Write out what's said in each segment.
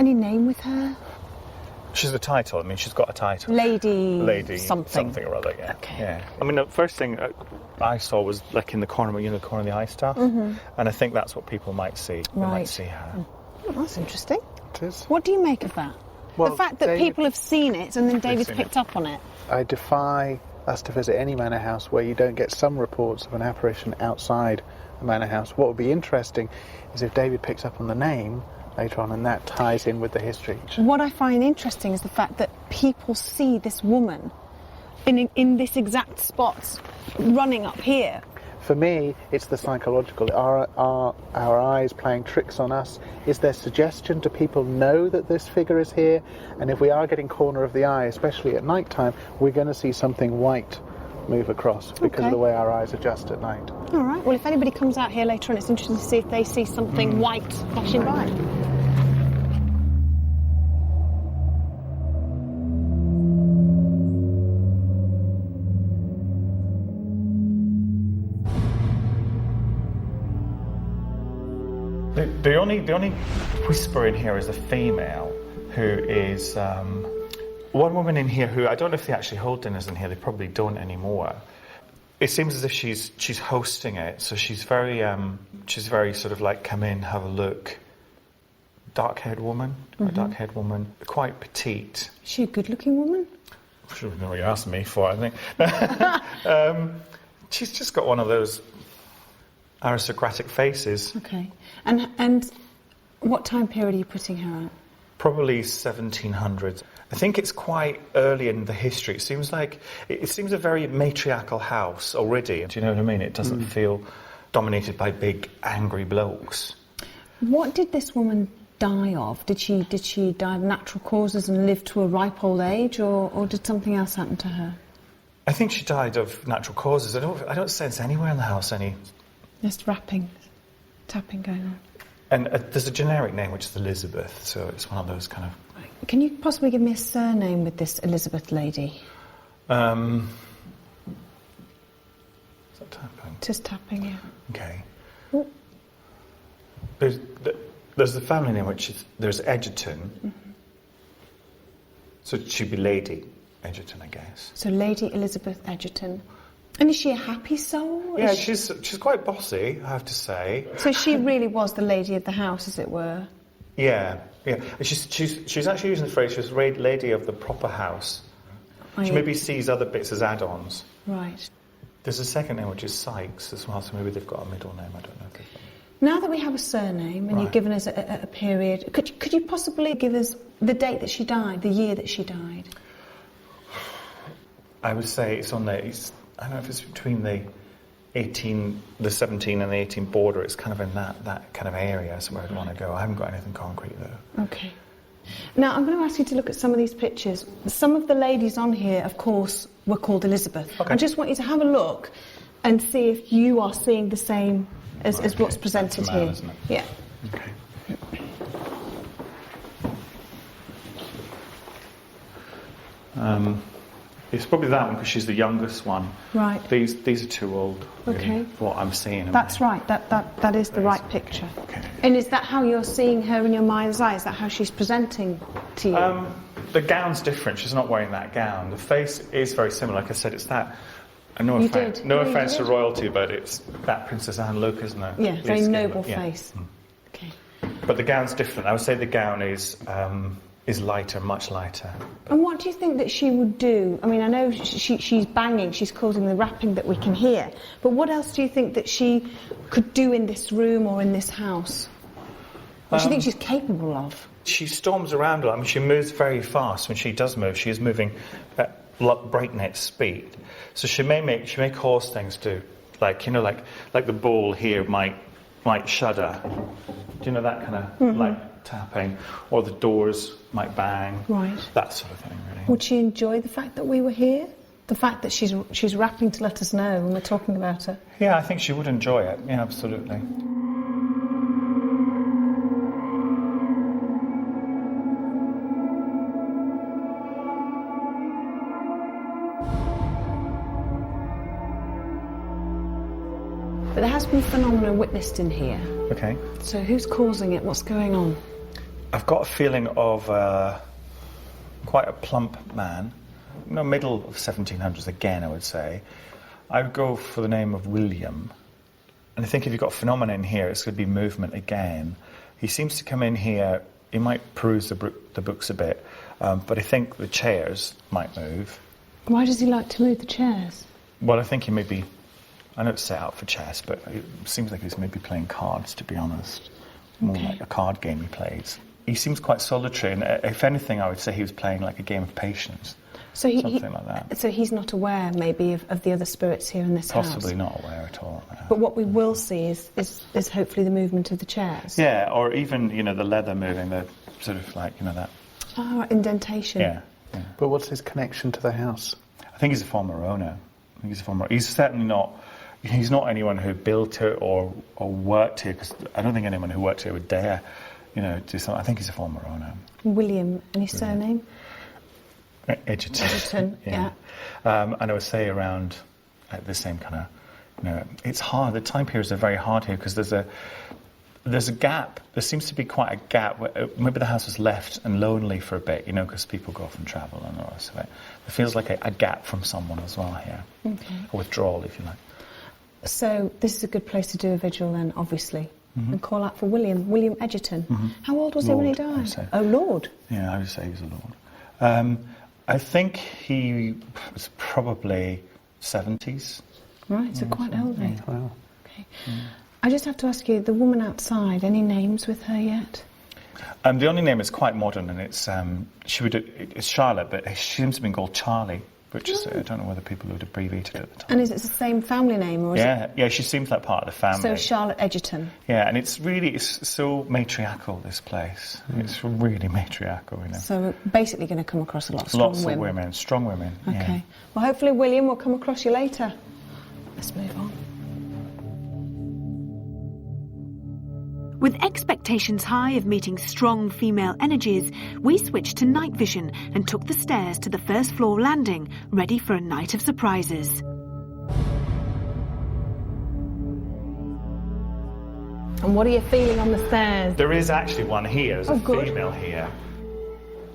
any name with her? She's a title. I mean, she's got a title. Lady something. Something or other, yeah. Okay. Yeah. I mean, the first thing I saw was like in the corner, the corner of the eye stuff. And I think that's what people might see. They might see her. Oh, that's interesting. It is. What do you make of that? Well, the fact that people have seen it and then David's picked up on it. I defy us to visit any manor house where you don't get some reports of an apparition outside a manor house. What would be interesting is if David picks up on the name later on and that ties in with the history. What I find interesting is the fact that people see this woman in this exact spot running up here. For me, it's the psychological. Are our eyes playing tricks on us? Is there suggestion? Do people know that this figure is here? And if we are getting corner of the eye, especially at night time, we're going to see something white move across because of the way our eyes adjust at night. All right. Well, if anybody comes out here later on, it's interesting to see if they see something white flashing by. The only whisper in here is a female who is one woman in here who I don't know if they actually hold dinners in here. They probably don't anymore. It seems as if she's hosting it, so she's very sort of like come in, have a look. Dark-haired woman, quite petite. Is she a good-looking woman? I should know what you asked me for, I think. She's just got one of those aristocratic faces. Okay. And what time period are you putting her at? Probably 1700s. I think it's quite early in the history. It seems a very matriarchal house already. Do you know what I mean? It doesn't feel dominated by big, angry blokes. What did this woman die of? Did she die of natural causes and live to a ripe old age, or did something else happen to her? I think she died of natural causes. I don't sense anywhere in the house any. Just tapping going on. And there's a generic name which is Elizabeth, so it's one of those kind of. Can you possibly give me a surname with this Elizabeth lady? Is that tapping? Just tapping, yeah. Okay. Ooh. There's the family name which is there's Edgerton. So she'd be Lady Edgerton, I guess. So Lady Elizabeth Edgerton. And is she a happy soul? Yeah, she's quite bossy, I have to say. So she really was the lady of the house, as it were. Yeah. And she's actually using the phrase she's lady of the proper house. She maybe sees other bits as add-ons. Right. There's a second name which is Sykes as well, so maybe they've got a middle name. I don't know. Now that we have a surname and you've given us a period, could you possibly give us the date that she died, the year that she died? I would say it's on I don't know if it's between the 17 and the 18 border. It's kind of in that kind of area. That's where I'd want to go. I haven't got anything concrete though. Okay. Now I'm going to ask you to look at some of these pictures. Some of the ladies on here, of course, were called Elizabeth. Okay. I just want you to have a look and see if you are seeing the same as what's presented here. Isn't it? Yeah. Okay. It's probably that one because she's the youngest one. Right. These are too old. Really, okay. For what I'm seeing. That's right. That is the right picture. Okay. And is that how you're seeing her in your mind's eye? Is that how she's presenting to you? The gown's different. She's not wearing that gown. The face is very similar. Like I said, it's that. No offence to royalty, but it's that Princess Anne look, isn't it? Yeah, very noble face. Yeah. Okay. But the gown's different. I would say the gown is lighter, much lighter. And what do you think that she would do? I mean, I know she's banging, she's causing the rapping that we can hear, but what else do you think that she could do in this room or in this house? What do you think she's capable of? She storms around a lot. I mean, she moves very fast. When she does move, she is moving at breakneck speed. So she may cause things to, like the ball here might shudder. Do you know that kind of like tapping, or the doors might bang, right? That sort of thing, really. Would she enjoy the fact that we were here? The fact that she's rapping to let us know when we're talking about her? Yeah, I think she would enjoy it. Yeah, absolutely. But there has been phenomena witnessed in here. Okay. So who's causing it? What's going on? I've got a feeling of quite a plump man, middle of 1700s again, I would say. I would go for the name of William. And I think if you've got a phenomenon in here, it's going to be movement again. He seems to come in here, he might peruse the books a bit, but I think the chairs might move. Why does he like to move the chairs? Well, I think he may be, I know it's set out for chess, but it seems like he's maybe playing cards, to be honest. More like a card game he plays. He seems quite solitary, and if anything, I would say he was playing like a game of patience. So something like that. So he's not aware, maybe, of the other spirits here in this house? Possibly not aware at all. No. But what we will see is hopefully the movement of the chairs. Yeah, or even, the leather moving, the sort of like, that... Oh, indentation. Yeah. But what's his connection to the house? I think he's a former owner. He's certainly not... He's not anyone who built it or worked here, because I don't think anyone who worked here would dare, do something. I think he's a former owner. William, any surname? Edgerton. Edgerton, yeah. And I would say around the same kind of, it's hard. The time periods are very hard here because there's a gap. There seems to be quite a gap. Where, maybe the house was left and lonely for a bit, because people go off and travel and all the rest of it. It feels like a gap from someone as well here. Okay. A withdrawal, if you like. So this is a good place to do a vigil then, obviously, and call out for William Edgerton. How old was he when he died? Oh, Lord. Yeah, I would say he was a lord. I think he was probably 70s. Right, so quite old. Wow. Okay. I just have to ask you, the woman outside, any names with her yet? The only name is quite modern, and it's Charlotte, but she seems to have been called Charlie, which is, I don't know whether people would abbreviate it at the time. And is it the same family name? Or is Yeah, she seems like part of the family. So Charlotte Edgerton. Yeah, and it's so matriarchal, this place. It's really matriarchal, So we're basically going to come across a lot of strong women. Lots of women, strong women. Okay. Yeah. Well, hopefully William will come across you later. Let's move on. With expectations high of meeting strong female energies, we switched to night vision and took the stairs to the first floor landing, ready for a night of surprises. And what are you feeling on the stairs? There is actually one here. There's a good. female here.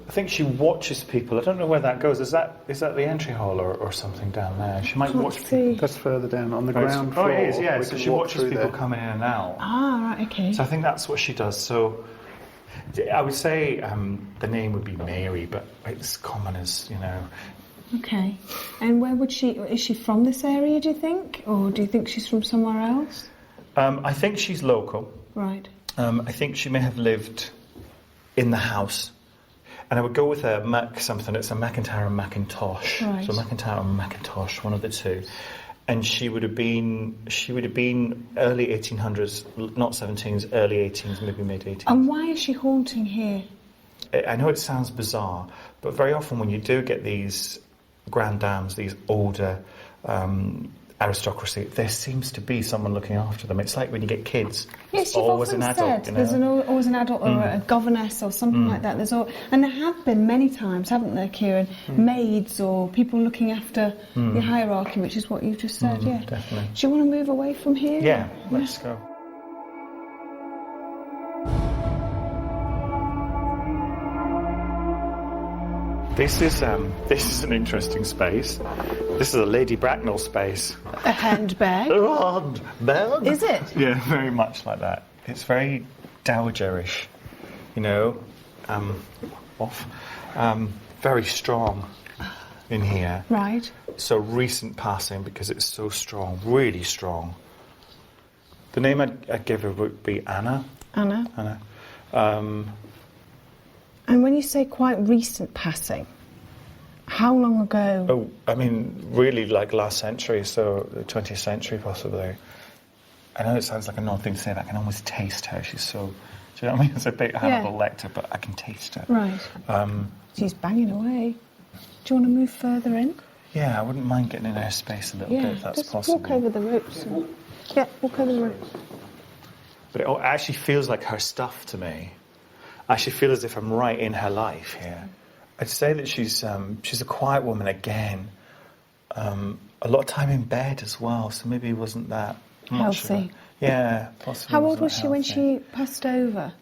I think she watches people. I don't know where that goes. Is that the entry hall or something down there? She might watch people. That's further down on the ground floor. Oh, it is, yeah. We So can she walk watches through people there. coming in and out. Ah, right, okay. So I think that's what she does. So I would say the name would be Mary, but it's common as, Okay. And where would is she from this area, do you think? Or do you think she's from somewhere else? I think she's local. Right. I think she may have lived in the house. And I would go with a Mac something. It's a McIntyre and Macintosh. Right. So McIntyre and Macintosh, one of the two. And she would have been early 1800s, not 17s, early 18s, maybe mid 18s. And why is she haunting here? I know it sounds bizarre, but very often when you do get these grand dames, these older aristocracy, there seems to be someone looking after them. It's like when you get kids. Yes, it's you've always often an adult. said there's always an adult or a governess or something like that. And there have been many times, haven't there, Kieran? Maids or people looking after the hierarchy, which is what you've just said. Yeah, definitely. Do you want to move away from here? Yeah, let's go. This is an interesting space. This is a Lady Bracknell space. A handbag. Handbag? Is it? Yeah, very much like that. It's very dowagerish, very strong in here. Right. So recent passing because it's so strong, really strong. The name I'd give her would be Anna. Anna. And when you say quite recent passing, how long ago? Oh, I mean, really like last century, so the 20th century possibly. I know it sounds like an odd thing to say, but I can almost taste her. She's so, do you know what I mean? It's a bit Hannibal Lecter, but I can taste her. Right. She's banging away. Do you want to move further in? Yeah, I wouldn't mind getting in her space a little bit if that's just possible. walk over the ropes. Walk over the ropes. But it actually feels like her stuff to me. I actually feel as if I'm right in her life here. I'd say that she's a quiet woman again. A lot of time in bed as well, so maybe it wasn't that much Healthy. Yeah, possibly. How old was she when she passed over?